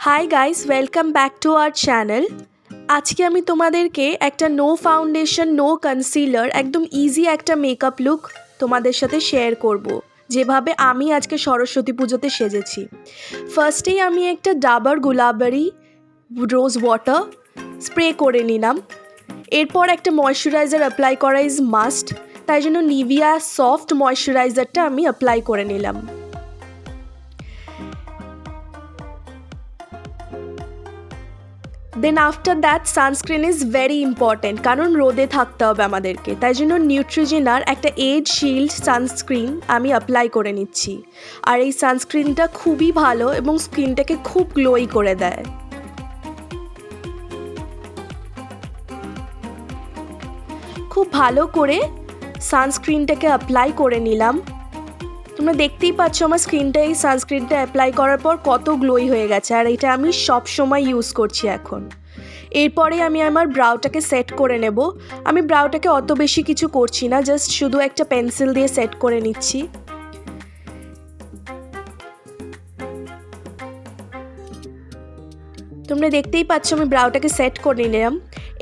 Hi guys, welcome back to our channel. আজকে আমি তোমাদেরকে একটা নো ফাউন্ডেশন নো কনসিলার একদম ইজি একটা মেকআপ লুক তোমাদের সাথে শেয়ার করব, যেভাবে আমি আজকে সরস্বতী পুজোতে সেজেছি। ফার্স্টেই আমি একটা Dabur Gulabari rose water spray করে নিলাম। এরপর একটা ময়শ্চারাইজার অ্যাপ্লাই করা ইজ মাস্ট, তাই জন্য নিভিয়া সফট ময়শ্চারাইজারটা আমি অ্যাপ্লাই করে নিলাম। Then after that sunscreen is very important, কারণ রোদে থাকতে হবে আমাদেরকে, তাই জন্য নিউট্রিজেনার একটা এজ শিল্ড সানস্ক্রিন আমি অ্যাপ্লাই করে নিচ্ছি। আর এই সানস্ক্রিনটা খুবই ভালো এবং স্কিনটাকে খুব গ্লোই করে দেয়। খুব ভালো করে সানস্ক্রিনটাকে অ্যাপ্লাই করে নিলাম। তোমরা দেখতেই পাচ্ছ আমার স্কিনটা এই সানস্ক্রিনটা অ্যাপ্লাই করার পর কত গ্লোই হয়ে গেছে, আর এটা আমি সব সময় ইউজ করছি এখন। এরপরে আমি আমার ব্রাউটাকে সেট করে নেব। আমি ব্রাউটাকে অত বেশি কিছু করছি না, জাস্ট শুধু একটা পেন্সিল দিয়ে সেট করে নিচ্ছি। তোমরা দেখতেই পাচ্ছ আমি ব্রাউটাকে সেট করে নিলাম।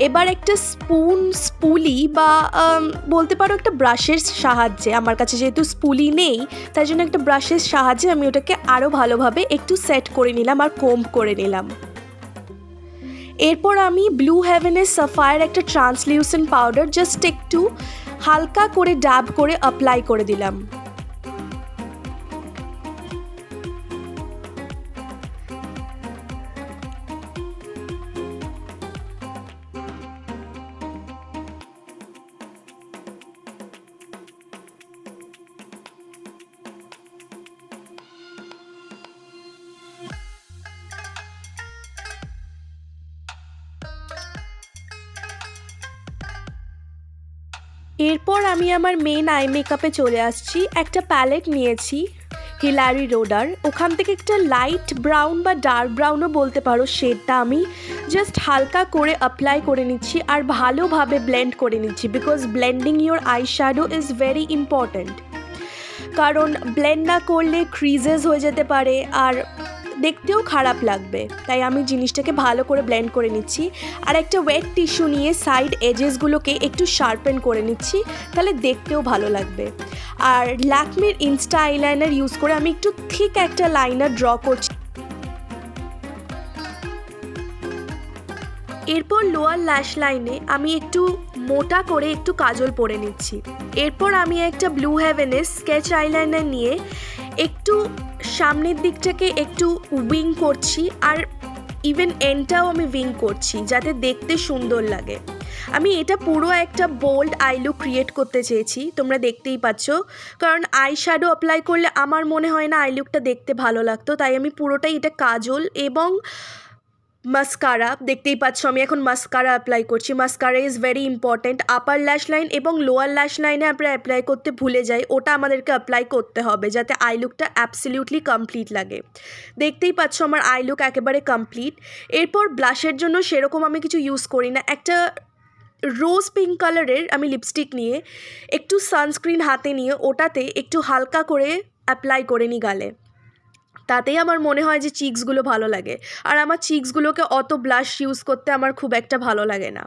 এবার একটা স্পুলি বা বলতে পারো একটা ব্রাশের সাহায্যে, আমার কাছে যেহেতু স্পুলি নেই তাই জন্য একটা ব্রাশের সাহায্যে আমি ওটাকে আরও ভালোভাবে একটু সেট করে নিলাম আর কোম্ব করে নিলাম। এরপর আমি ব্লু হেভেনের সাফায়ার একটা ট্রান্সলিউসেন্ট পাউডার জাস্ট একটু হালকা করে ড্যাব করে অ্যাপ্লাই করে দিলাম। এরপর আমি আমার মেন আই মেকআপে চলে আসছি। একটা প্যালেট নিয়েছি হিলারি রোডার, ওখান থেকে একটা লাইট ব্রাউন বা ডার্ক ব্রাউনও বলতে পারো শেডটা আমি জাস্ট হালকা করে অ্যাপ্লাই করে নিচ্ছি আর ভালোভাবে ব্লেন্ড করে নিচ্ছি, because blending your eye shadow is very important. কারণ ব্লেন্ড না করলে ক্রিজেস হয়ে যেতে পারে আর দেখতেও খারাপ লাগবে, তাই আমি জিনিসটাকে ভালো করে ব্লেন্ড করে নিচ্ছি। আর একটা ওয়েট টিস্যু নিয়ে সাইড এজেসগুলোকে একটু শার্পেন করে নিচ্ছি, তাহলে দেখতেও ভালো লাগবে। আর ল্যাকমির ইনস্টা আইলাইনার ইউজ করে আমি একটু থিক একটা লাইনার ড্র করছি। এরপর লোয়ার ল্যাশ লাইনে আমি একটু মোটা করে একটু কাজল পরে নিচ্ছি। এরপর আমি একটা ব্লু হেভেনের স্কেচ আইলাইনার নিয়ে একটু সামনের দিকটাকে একটু উইং করছি, আর ইভেন এন্ডটাও আমি উইং করছি যাতে দেখতে সুন্দর লাগে। আমি এটা পুরো একটা বোল্ড আই লুক ক্রিয়েট করতে চেয়েছি, তোমরা দেখতেই পাচ্ছ, কারণ আই শ্যাডো অ্যাপ্লাই করলে আমার মনে হয় না আই লুকটা দেখতে ভালো লাগতো, তাই আমি পুরোটাই এটা কাজল এবং মাস্কারা, দেখতেই পাচ্ছ আমি এখন মাস্কারা অ্যাপ্লাই করছি। Mascara is very important. Upper lash line এবং লোয়ার ল্যাশ লাইনে আমরা অ্যাপ্লাই করতে ভুলে যাই, ওটা আমাদেরকে অ্যাপ্লাই করতে হবে যাতে আই লুকটা অ্যাবসলিউটলি কমপ্লিট লাগে। দেখতেই পাচ্ছ আমার আই লুক একেবারে কমপ্লিট। এরপর ব্লাশের জন্য সেরকম আমি কিছু ইউজ করি না। একটা রোজ পিঙ্ক কালারের আমি লিপস্টিক নিয়ে একটু সানস্ক্রিন হাতে নিয়ে ওটাতে একটু হালকা করে অ্যাপ্লাই করে নিই গালে, তাতেই আমার মনে হয় যে চিক্সগুলো ভালো লাগে। আর আমার চিক্সগুলোকে অত ব্লাশ ইউজ করতে আমার খুব একটা ভালো লাগে না।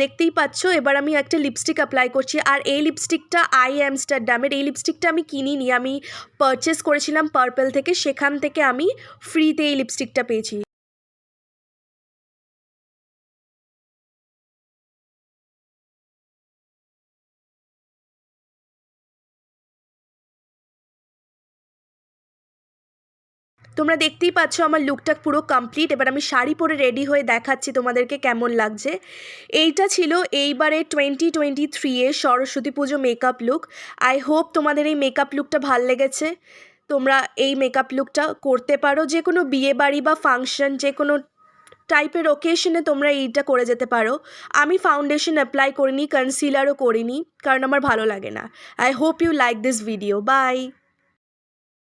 দেখতেই পাচ্ছ এবার আমি একটা লিপস্টিক অ্যাপ্লাই করছি, আর এই লিপস্টিকটা আমস্টারডামের। এই লিপস্টিকটা আমি কিনিনি, আমি পারচেস করেছিলাম পার্পল থেকে, সেখান থেকে আমি ফ্রিতে এই লিপস্টিকটা পেয়েছি। তোমরা দেখতেই পাচ্ছ আমার লুকটা পুরো কমপ্লিট। এবার আমি শাড়ি পরে রেডি হয়ে দেখাচ্ছি তোমাদেরকে কেমন লাগছে। এইটা ছিল এইবারে 2023 সরস্বতী পুজো মেকআপ লুক। আই হোপ তোমাদের এই মেকআপ লুকটা ভাল লেগেছে। তোমরা এই মেকআপ লুকটা করতে পারো যে কোনো বিয়ে বাড়ি বা ফাংশন, যে কোনো টাইপের ওকেশনে তোমরা এইটা করে যেতে পারো। আমি ফাউন্ডেশন অ্যাপ্লাই করিনি, কনসিলারও করিনি, কারণ আমার ভালো লাগে না। I hope you like this video. By.